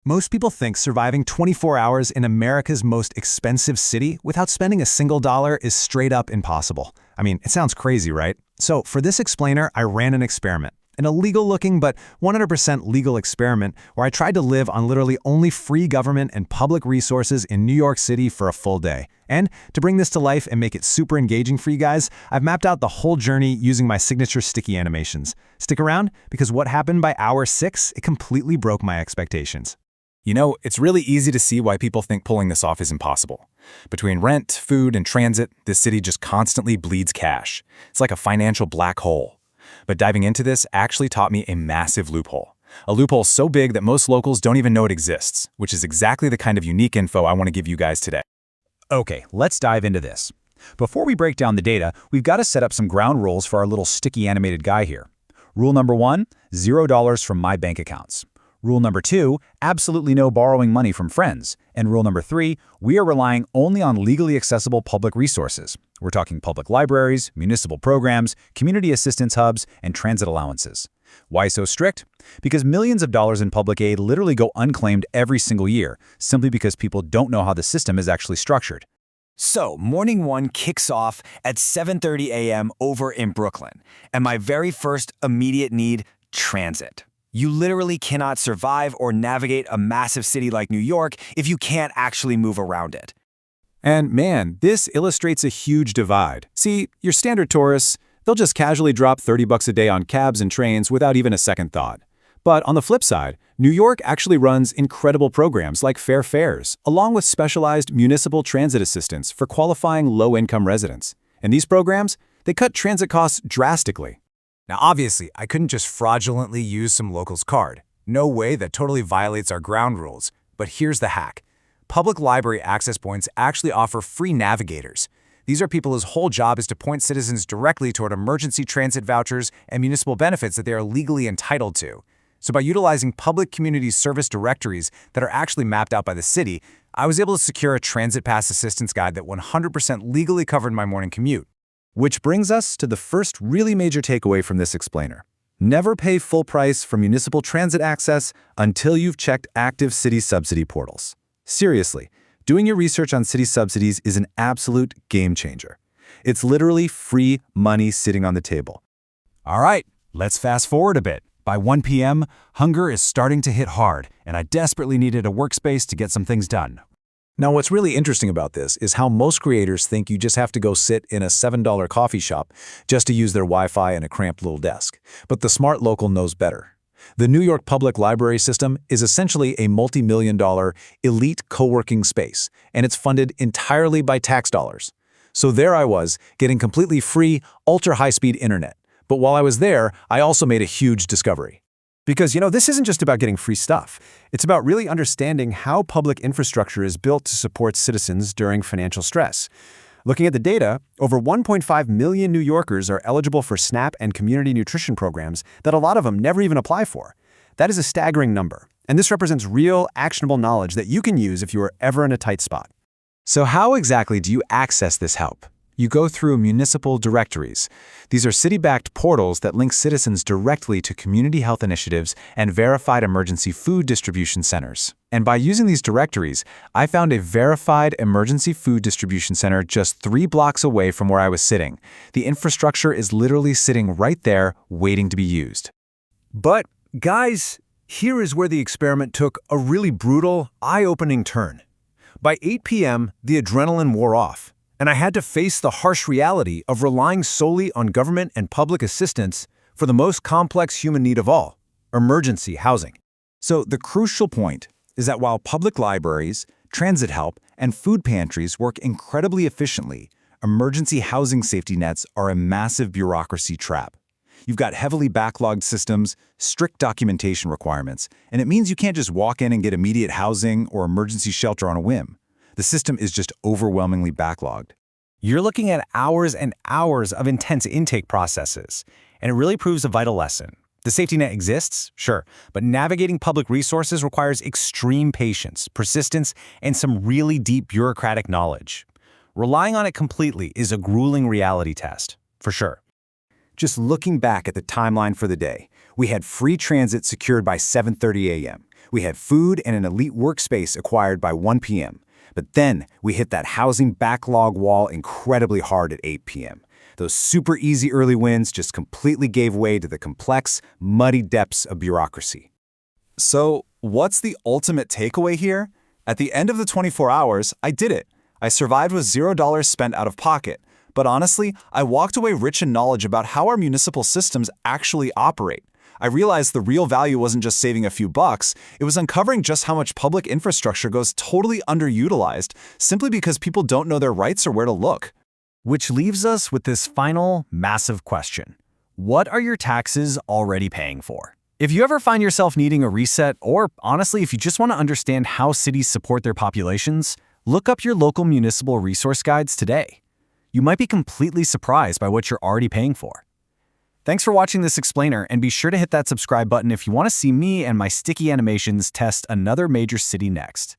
Most people think surviving 24 hours in America's most expensive city without spending a single dollar is straight up impossible. I mean, it sounds crazy, right? So for this explainer, I ran an experiment. An illegal-looking but 100% legal experiment where I tried to live on literally only free government and public resources in New York City for a full day. And to bring this to life and make it super engaging for you guys, I've mapped out the whole journey using my signature sticky animations. Stick around, because what happened by hour 6, it completely broke my expectations. You know, it's really easy to see why people think pulling this off is impossible. Between rent, food, and transit, this city just constantly bleeds cash. It's like a financial black hole. But diving into this actually taught me a massive loophole. A loophole so big that most locals don't even know it exists, which is exactly the kind of unique info I want to give you guys today. Okay, let's dive into this. Before we break down the data, we've got to set up some ground rules for our little sticky animated guy here. Rule number 1, $0 from my bank accounts. Rule number 2, absolutely no borrowing money from friends. And rule number 3, we are relying only on legally accessible public resources. We're talking public libraries, municipal programs, community assistance hubs, and transit allowances. Why so strict? Because millions of dollars in public aid literally go unclaimed every single year, simply because people don't know how the system is actually structured. So, morning one kicks off at 7:30 a.m. over in Brooklyn, and my very first immediate need, transit. You literally cannot survive or navigate a massive city like New York if you can't actually move around it. And man, this illustrates a huge divide. See, your standard tourists, they'll just casually drop $30 a day on cabs and trains without even a second thought. But on the flip side, New York actually runs incredible programs like fair fares, along with specialized municipal transit assistance for qualifying low-income residents. And these programs, they cut transit costs drastically. Now obviously, I couldn't just fraudulently use some local's card. No way, that totally violates our ground rules. But here's the hack. Public library access points actually offer free navigators. These are people whose whole job is to point citizens directly toward emergency transit vouchers and municipal benefits that they are legally entitled to. So by utilizing public community service directories that are actually mapped out by the city, I was able to secure a transit pass assistance guide that 100% legally covered my morning commute. Which brings us to the first really major takeaway from this explainer. Never pay full price for municipal transit access until you've checked active city subsidy portals. Seriously, doing your research on city subsidies is an absolute game changer. It's literally free money sitting on the table. All right, let's fast forward a bit. By 1 p.m., hunger is starting to hit hard, and I desperately needed a workspace to get some things done. Now what's really interesting about this is how most creators think you just have to go sit in a $7 coffee shop just to use their Wi-Fi and a cramped little desk. But the smart local knows better. The New York Public Library system is essentially a multi-million-dollar elite co-working space, and it's funded entirely by tax dollars. So there I was, getting completely free, ultra-high-speed internet. But while I was there, I also made a huge discovery. Because, this isn't just about getting free stuff. It's about really understanding how public infrastructure is built to support citizens during financial stress. Looking at the data, over 1.5 million New Yorkers are eligible for SNAP and community nutrition programs that a lot of them never even apply for. That is a staggering number, and this represents real, actionable knowledge that you can use if you are ever in a tight spot. So how exactly do you access this help? You go through municipal directories. These are city-backed portals that link citizens directly to community health initiatives and verified emergency food distribution centers. And by using these directories, I found a verified emergency food distribution center just 3 blocks away from where I was sitting. The infrastructure is literally sitting right there, waiting to be used. But, guys, here is where the experiment took a really brutal, eye-opening turn. By 8 p.m., the adrenaline wore off, and I had to face the harsh reality of relying solely on government and public assistance for the most complex human need of all, emergency housing. So the crucial point is that while public libraries, transit help, and food pantries work incredibly efficiently, emergency housing safety nets are a massive bureaucracy trap. You've got heavily backlogged systems, strict documentation requirements, and it means you can't just walk in and get immediate housing or emergency shelter on a whim. The system is just overwhelmingly backlogged. You're looking at hours and hours of intense intake processes, and it really proves a vital lesson. The safety net exists, sure, but navigating public resources requires extreme patience, persistence, and some really deep bureaucratic knowledge. Relying on it completely is a grueling reality test, for sure. Just looking back at the timeline for the day, we had free transit secured by 7:30 a.m. We had food and an elite workspace acquired by 1 p.m. But then we hit that housing backlog wall incredibly hard at 8 p.m. Those super easy early wins just completely gave way to the complex, muddy depths of bureaucracy. So, what's the ultimate takeaway here? At the end of the 24 hours, I did it. I survived with $0 spent out of pocket. But honestly, I walked away rich in knowledge about how our municipal systems actually operate. I realized the real value wasn't just saving a few bucks, it was uncovering just how much public infrastructure goes totally underutilized simply because people don't know their rights or where to look. Which leaves us with this final, massive question. What are your taxes already paying for? If you ever find yourself needing a reset, or honestly, if you just want to understand how cities support their populations, look up your local municipal resource guides today. You might be completely surprised by what you're already paying for. Thanks for watching this explainer, and be sure to hit that subscribe button if you want to see me and my sticky animations test another major city next.